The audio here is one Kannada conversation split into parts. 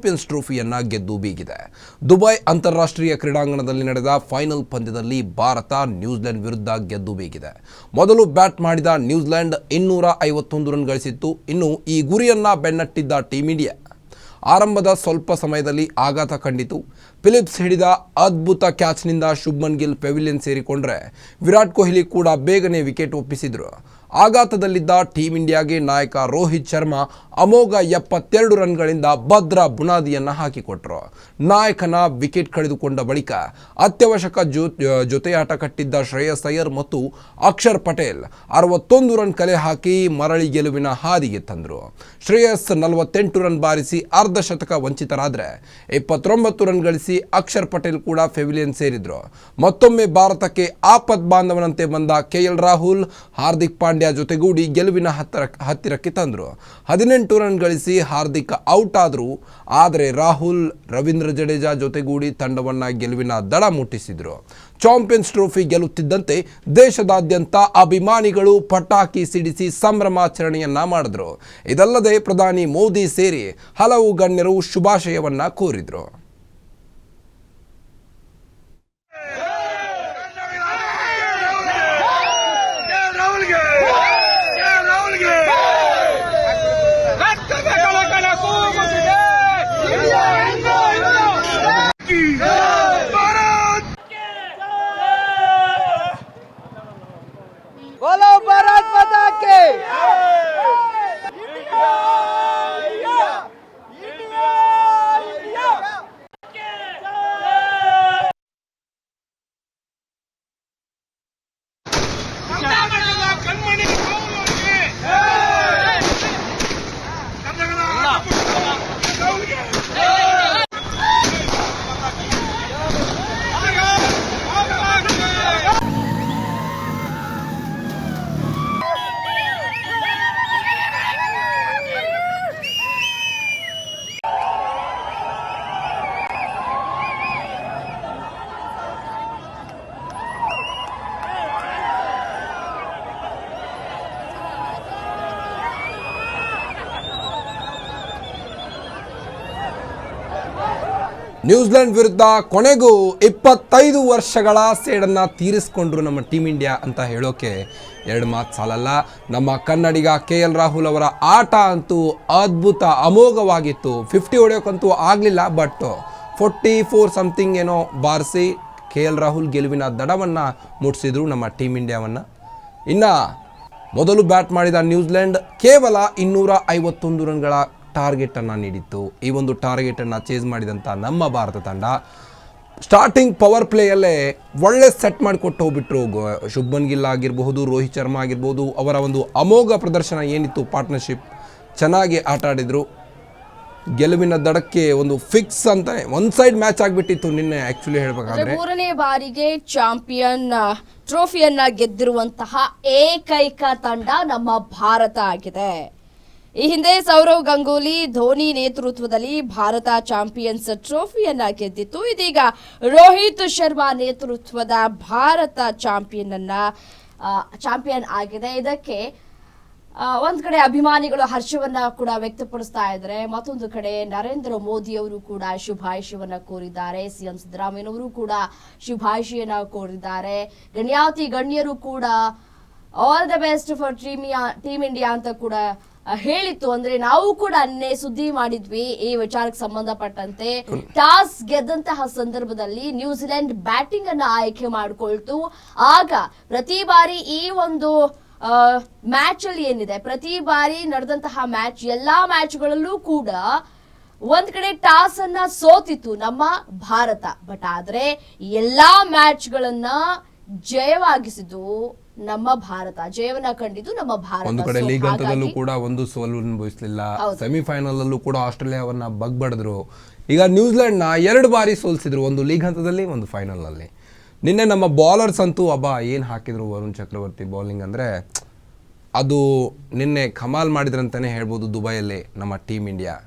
ಚಾಂಪಿಯನ್ಸ್ ಟ್ರೋಫಿಯನ್ನ ಗೆದ್ದು ಬೀಗಿದೆ. ದುಬೈ ಅಂತಾರಾಷ್ಟ್ರೀಯ ಕ್ರೀಡಾಂಗಣದಲ್ಲಿ ನಡೆದ ಫೈನಲ್ ಪಂದ್ಯದಲ್ಲಿ ಭಾರತ ನ್ಯೂಜಿಲೆಂಡ್ ವಿರುದ್ಧ ಗೆದ್ದು ಬೀಗಿದೆ. ಮೊದಲು ಬ್ಯಾಟ್ ಮಾಡಿದ ನ್ಯೂಜಿಲೆಂಡ್ 251 ರನ್ ಗಳಿಸಿತ್ತು. ಇನ್ನು ಈ ಗುರಿಯನ್ನ ಬೆನ್ನಟ್ಟಿದ್ದ ಟೀಂ ಇಂಡಿಯಾ ಆರಂಭದ ಸ್ವಲ್ಪ ಸಮಯದಲ್ಲಿ ಆಘಾತ ಕಂಡಿತು. ಫಿಲಿಪ್ಸ್ ಹಿಡಿದ ಅದ್ಭುತ ಕ್ಯಾಚ್ನಿಂದ ಶುಭ್ಮನ್ ಗಿಲ್ ಪೆವಿಲಿಯನ್ ಸೇರಿಕೊಂಡ್ರೆ ವಿರಾಟ್ ಕೊಹ್ಲಿ ಕೂಡ ಬೇಗನೆ ವಿಕೆಟ್ ಒಪ್ಪಿಸಿದ್ರು. ಆಘಾತದಲ್ಲಿದ್ದ ಟೀಂ ಇಂಡಿಯಾಗೆ ನಾಯಕ ರೋಹಿತ್ ಶರ್ಮಾ ಅಮೋಘ 72 ರನ್ಗಳಿಂದ ಭದ್ರ ಬುನಾದಿಯನ್ನು ಹಾಕಿಕೊಟ್ರು. ನಾಯಕನ ವಿಕೆಟ್ ಕಳೆದುಕೊಂಡ ಬಳಿಕ ಅತ್ಯವಶ್ಯಕ ಜೊತೆಯಾಟ ಕಟ್ಟಿದ್ದ ಶ್ರೇಯಸ್ ಅಯ್ಯರ್ ಮತ್ತು ಅಕ್ಷರ್ ಪಟೇಲ್ 61 ರನ್ ಕಲೆ ಹಾಕಿ ಮರಳಿ ಗೆಲುವಿನ ಹಾದಿಗೆ ತಂದರು. ಶ್ರೇಯಸ್ 48 ರನ್ ಬಾರಿಸಿ ಅರ್ಧ ಶತಕ ವಂಚಿತರಾದರೆ 29 ರನ್ ಗಳಿಸಿ ಅಕ್ಷರ್ ಪಟೇಲ್ ಕೂಡ ಪೆವಿಲಿಯನ್ ಸೇರಿದ್ರು. ಮತ್ತೊಮ್ಮೆ ಭಾರತಕ್ಕೆ ಆಪತ್ ಬಾಂಧವನಂತೆ ಬಂದ ಕೆಎಲ್ ರಾಹುಲ್ ಹಾರ್ದಿಕ್ ಪಾಂಡ್ಯ ಜೊತೆಗೂಡಿ ಗೆಲುವಿನ ಹತ್ತಿರಕ್ಕೆ ತಂದರು. 18 ರನ್ ಗಳಿಸಿ ಹಾರ್ದಿಕ್ ಔಟ್ ಆದರು. ಆದರೆ ರಾಹುಲ್ ರವೀಂದ್ರ ಜಡೇಜಾ ಜೊತೆಗೂಡಿ ತಂಡವನ್ನು ಗೆಲುವಿನ ದಡ ಮುಟ್ಟಿಸಿದರು. ಚಾಂಪಿಯನ್ಸ್ ಟ್ರೋಫಿ ಗೆಲ್ಲುತ್ತಿದ್ದಂತೆ ದೇಶದಾದ್ಯಂತ ಅಭಿಮಾನಿಗಳು ಪಟಾಕಿ ಸಿಡಿಸಿ ಸಂಭ್ರಮಾಚರಣೆಯನ್ನ ಮಾಡಿದ್ರು. ಇದಲ್ಲದೆ ಪ್ರಧಾನಿ ಮೋದಿ ಸೇರಿ ಹಲವು ಗಣ್ಯರು ಶುಭಾಶಯವನ್ನ ಕೋರಿದ್ರು. बोलो भारत माता के ನ್ಯೂಜಿಲೆಂಡ್ ವಿರುದ್ಧ ಕೊನೆಗೂ 25 ವರ್ಷಗಳ ಸೇಡನ್ನು ತೀರಿಸಿಕೊಂಡ್ರು ನಮ್ಮ ಟೀಮ್ ಇಂಡಿಯಾ ಅಂತ ಹೇಳೋಕೆ ಎರಡು ಮಾತು ಸಾಲಲ್ಲ. ನಮ್ಮ ಕನ್ನಡಿಗ ಕೆಎಲ್ ರಾಹುಲ್ ಅವರ ಆಟ ಅಂತೂ ಅದ್ಭುತ ಅಮೋಘವಾಗಿತ್ತು. 50 ಹೊಡೆಯೋಕ್ಕಂತೂ ಆಗಲಿಲ್ಲ, ಬಟ್ 44 ಸಮಥಿಂಗ್ ಏನೋ ಬಾರಿಸಿ ಕೆಎಲ್ ರಾಹುಲ್ ಗೆಲುವಿನ ದಡವನ್ನು ಮುಟ್ಟಿಸಿದ್ರು ನಮ್ಮ ಟೀಮ್ ಇಂಡಿಯಾವನ್ನು. ಇನ್ನು ಮೊದಲು ಬ್ಯಾಟ್ ಮಾಡಿದ ನ್ಯೂಜಿಲೆಂಡ್ ಕೇವಲ 251 ರನ್ಗಳ ಟಾರ್ಗೆಟನ್ನು ನೀಡಿತ್ತು. ಈ ಒಂದು ಟಾರ್ಗೆಟನ್ನು ಚೇಸ್ ಮಾಡಿದಂಥ ನಮ್ಮ ಭಾರತ ತಂಡ ಸ್ಟಾರ್ಟಿಂಗ್ ಪವರ್ ಪ್ಲೇಯಲ್ಲೇ ಒಳ್ಳೆ ಸೆಟ್ ಮಾಡಿಕೊಟ್ಟು ಹೋಗ್ಬಿಟ್ರು. ಶುಭ್ಮನ್ ಗಿಲ್ ಆಗಿರಬಹುದು, ರೋಹಿತ್ ಶರ್ಮಾ ಆಗಿರ್ಬೋದು, ಅವರ ಒಂದು ಅಮೋಘ ಪ್ರದರ್ಶನ ಏನಿತ್ತು, ಪಾರ್ಟ್ನರ್ಶಿಪ್ ಚೆನ್ನಾಗಿ ಆಟ ಆಡಿದರು. ಗೆಲುವಿನ ದಡಕ್ಕೆ ಒಂದು ಫಿಕ್ಸ್ ಅಂತಾನೆ ಒನ್ ಸೈಡ್ ಮ್ಯಾಚ್ ಆಗಿಬಿಟ್ಟಿತ್ತು ನಿನ್ನೆ. ಆ್ಯಕ್ಚುಲಿ ಹೇಳಬೇಕಾದ್ರೆ 3ನೇ ಬಾರಿಗೆ ಚಾಂಪಿಯನ್ ಟ್ರೋಫಿಯನ್ನ ಗೆದ್ದಿರುವಂತಹ ಏಕೈಕ ತಂಡ ನಮ್ಮ ಭಾರತ ಆಗಿದೆ. ಈ ಹಿಂದೆ ಸೌರವ್ ಗಂಗೂಲಿ, ಧೋನಿ ನೇತೃತ್ವದಲ್ಲಿ ಭಾರತ ಚಾಂಪಿಯನ್ಸ್ ಟ್ರೋಫಿಯನ್ನ ಗೆದ್ದಿತ್ತು. ಇದೀಗ ರೋಹಿತ್ ಶರ್ಮಾ ನೇತೃತ್ವದ ಭಾರತ ಚಾಂಪಿಯನ್ ಆಗಿದೆ. ಇದಕ್ಕೆ ಒಂದ್ ಕಡೆ ಅಭಿಮಾನಿಗಳು ಹರ್ಷವನ್ನ ಕೂಡ ವ್ಯಕ್ತಪಡಿಸ್ತಾ ಇದ್ದಾರೆ. ಮತ್ತೊಂದು ಕಡೆ ನರೇಂದ್ರ ಮೋದಿ ಅವರು ಕೂಡ ಶುಭಾಶಯವನ್ನ ಕೋರಿದ್ದಾರೆ. ಸಿಎಂ ಸಿದ್ದರಾಮಯ್ಯನವರು ಕೂಡ ಶುಭಾಶಯನ ಕೋರಿದ್ದಾರೆ. ಗಣ್ಯಾತಿ ಗಣ್ಯರು ಕೂಡ all the best for team India ಅಂತ ಕೂಡ ಹೇಳಿತ್ತು. ಅಂದ್ರೆ ನಾವು ಕೂಡ ನಿನ್ನೆ ಸುದ್ದಿ ಮಾಡಿದ್ವಿ ಈ ವಿಚಾರಕ್ಕೆ ಸಂಬಂಧಪಟ್ಟಂತೆ. ಟಾಸ್ ಗೆದ್ದಂತಹ ಸಂದರ್ಭದಲ್ಲಿ ನ್ಯೂಜಿಲೆಂಡ್ ಬ್ಯಾಟಿಂಗ್ ಅನ್ನ ಆಯ್ಕೆ ಮಾಡಿಕೊಳ್ತು. ಆಗ ಪ್ರತಿ ಬಾರಿ ಈ ಒಂದು ಮ್ಯಾಚ್ ಅಲ್ಲಿ ಏನಿದೆ, ಪ್ರತಿ ಬಾರಿ ನಡೆದಂತಹ ಮ್ಯಾಚ್ ಎಲ್ಲಾ ಮ್ಯಾಚ್ಗಳಲ್ಲೂ ಕೂಡ ಒಂದ್ ಕಡೆ ಟಾಸ್ ಅನ್ನ ಸೋತಿತ್ತು ನಮ್ಮ ಭಾರತ. ಬಟ್ ಆದ್ರೆ ಎಲ್ಲಾ ಮ್ಯಾಚ್ಗಳನ್ನ ಜಯವಾಗಿಸಿದ್ದು ನಮ್ಮ ಭಾರತ, ಜಯವನ್ನ ಕಂಡಿದ್ದು ನಮ್ಮ ಭಾರತ. ಒಂದು ಕಡೆ ಲೀಗ್ ಹಂತದಲ್ಲೂ ಕೂಡ ಒಂದು ಸೋಲು ಅನುಭವಿಸಲಿಲ್ಲ. ಸೆಮಿಫೈನಲ್ ಅಲ್ಲೂ ಕೂಡ ಆಸ್ಟ್ರೇಲಿಯಾವನ್ನ ಬಗ್ಬಡಿದ್ರು. ಈಗ ನ್ಯೂಜಿಲೆಂಡ್ ನ 2 ಬಾರಿ ಸೋಲಿಸಿದ್ರು, ಒಂದು ಲೀಗ್ ಹಂತದಲ್ಲಿ, ಒಂದು ಫೈನಲ್ ನಲ್ಲಿ. ನಿನ್ನೆ ನಮ್ಮ ಬೌಲರ್ಸ್ ಅಂತೂ ಏನು ಹಾಕಿದ್ರು. ವರುಣ್ ಚಕ್ರವರ್ತಿ ಬೌಲಿಂಗ್ ಅಂದ್ರೆ ಅದು ನಿನ್ನೆ ಕಮಾಲ್ ಮಾಡಿದ್ರಂತಾನೆ ಹೇಳ್ಬೋದು ದುಬೈಯಲ್ಲಿ ನಮ್ಮ ಟೀಮ್ ಇಂಡಿಯಾ.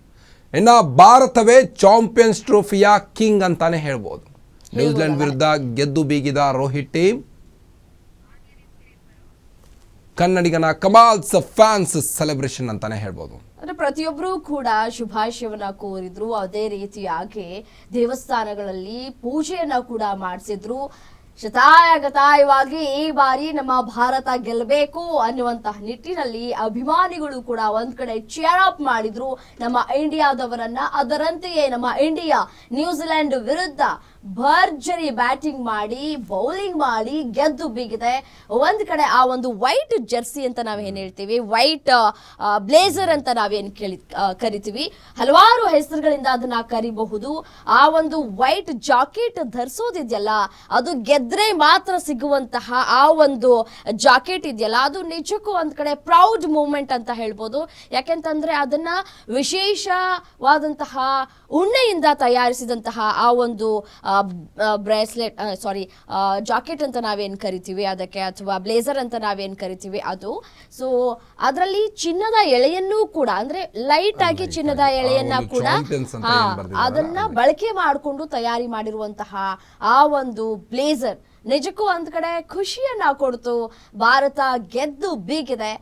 ಇನ್ನು ಭಾರತವೇ ಚಾಂಪಿಯನ್ಸ್ ಟ್ರೋಫಿಯ ಕಿಂಗ್ ಅಂತಾನೆ ಹೇಳ್ಬೋದು. ನ್ಯೂಜಿಲೆಂಡ್ ವಿರುದ್ಧ ಗೆದ್ದು ಬೀಗಿದ ರೋಹಿತ್ ಟೀಮ್ ಕನ್ನಡಿಗನ ಕಮಾಲ್ಸ್ ಫ್ಯಾನ್ಸ್ ಸೆಲೆಬ್ರೇಷನ್ ಅಂತಾನೆ ಹೇಳ್ಬೋದು. ಅಂದ್ರೆ ಪ್ರತಿಯೊಬ್ಬರೂ ಕೂಡ ಶುಭಾಶಯವನ್ನ ಕೋರಿದ್ರು. ಅದೇ ರೀತಿಯಾಗಿ ದೇವಸ್ಥಾನಗಳಲ್ಲಿ ಪೂಜೆಯನ್ನ ಕೂಡ ಮಾಡಿಸಿದ್ರು. ಶತಾಯಗತಾಯವಾಗಿ ಈ ಬಾರಿ ನಮ್ಮ ಭಾರತ ಗೆಲ್ಲಬೇಕು ಅನ್ನುವಂತಹ ನಿಟ್ಟಿನಲ್ಲಿ ಅಭಿಮಾನಿಗಳು ಕೂಡ ಒಂದ್ ಕಡೆ ಚೇರ್ ಅಪ್ ಮಾಡಿದ್ರು ನಮ್ಮ ಇಂಡಿಯಾದವರನ್ನ. ಅದರಂತೆಯೇ ನಮ್ಮ ಇಂಡಿಯಾ ನ್ಯೂಜಿಲೆಂಡ್ ವಿರುದ್ಧ ಭರ್ಜರಿ ಬ್ಯಾಟಿಂಗ್ ಮಾಡಿ ಬೌಲಿಂಗ್ ಮಾಡಿ ಗೆದ್ದು ಬೀಗಿದೆ. ಒಂದ್ ಕಡೆ ಆ ಒಂದು ವೈಟ್ ಜರ್ಸಿ ಅಂತ ನಾವೇನ್ ಹೇಳ್ತೀವಿ, ವೈಟ್ ಬ್ಲೇಸರ್ ಅಂತ ನಾವೇನ್ ಕರಿತೀವಿ, ಹಲವಾರು ಹೆಸರುಗಳಿಂದ ಅದನ್ನ ಕರಿಬಹುದು. ಆ ಒಂದು ವೈಟ್ ಜಾಕೆಟ್ ಧರಿಸೋದಿದೆಯಲ್ಲ, ಅದು ಗೆದ್ರೆ ಮಾತ್ರ ಸಿಗುವಂತಹ ಆ ಒಂದು ಜಾಕೆಟ್ ಇದೆಯಲ್ಲ, ಅದು ನಿಜಕ್ಕೂ ಒಂದ್ ಕಡೆ ಪ್ರೌಡ್ ಮೂಮೆಂಟ್ ಅಂತ ಹೇಳ್ಬೋದು. ಯಾಕೆಂತಂದ್ರೆ ಅದನ್ನ ವಿಶೇಷವಾದಂತಹ ಉಣ್ಣೆಯಿಂದ ತಯಾರಿಸಿದಂತಹ ಆ ಒಂದು ಬ್ರೇಸ್ಲೆಟ್ ಜಾಕೆಟ್ ಅಂತ ನಾವೇನ್ ಕರಿತೀವಿ ಅದಕ್ಕೆ, ಅಥವಾ ಬ್ಲೇಸರ್ ಅಂತ ನಾವೇನ್ ಕರಿತೀವಿ ಅದು. ಸೊ ಅದರಲ್ಲಿ ಚಿನ್ನದ ಎಳೆಯನ್ನೂ ಕೂಡ, ಅಂದ್ರೆ ಲೈಟ್ ಆಗಿ ಚಿನ್ನದ ಎಳೆಯನ್ನ ಕೂಡ ಅದನ್ನ ಬಳಕೆ ಮಾಡಿಕೊಂಡು ತಯಾರಿ ಮಾಡಿರುವಂತಹ ಆ ಒಂದು ಬ್ಲೇಸರ್ ನಿಜಕ್ಕೂ ಒಂದ್ ಕಡೆ ಖುಷಿಯನ್ನ ಕೊಡ್ತು. ಭಾರತ ಗೆದ್ದು ಬೀಗಿದೆ.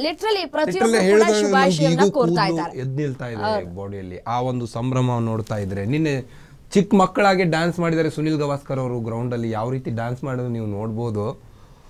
ಲಿಟ್ರಲಿ ಪ್ರತಿಯೊಬ್ಬರು ಕೂಡ ಶುಭಾಶಯವನ್ನ ಕೋರ್ತಾ ಇದ್ದಾರೆ. ಎದ್ದು ನಿಲ್ತಾ ಇದೆ ಬಾಡಿಯಲ್ಲಿ ಆ ಒಂದು ಸಂಭ್ರಮವನ್ನು ನೋಡ್ತಾ ಇದ್ರೆ. ನಿನ್ನೆ ಚಿಕ್ಕ ಮಕ್ಕಳಾಗಿ ಡ್ಯಾನ್ಸ್ ಮಾಡಿದ್ದಾರೆ ಸುನಿಲ್ ಗವಾಸ್ಕರ್ ಅವರು ಗ್ರೌಂಡ್ ಅಲ್ಲಿ. ಯಾವ ರೀತಿ ಡ್ಯಾನ್ಸ್ ಮಾಡೋದು ನೀವು ನೋಡ್ಬೋದು.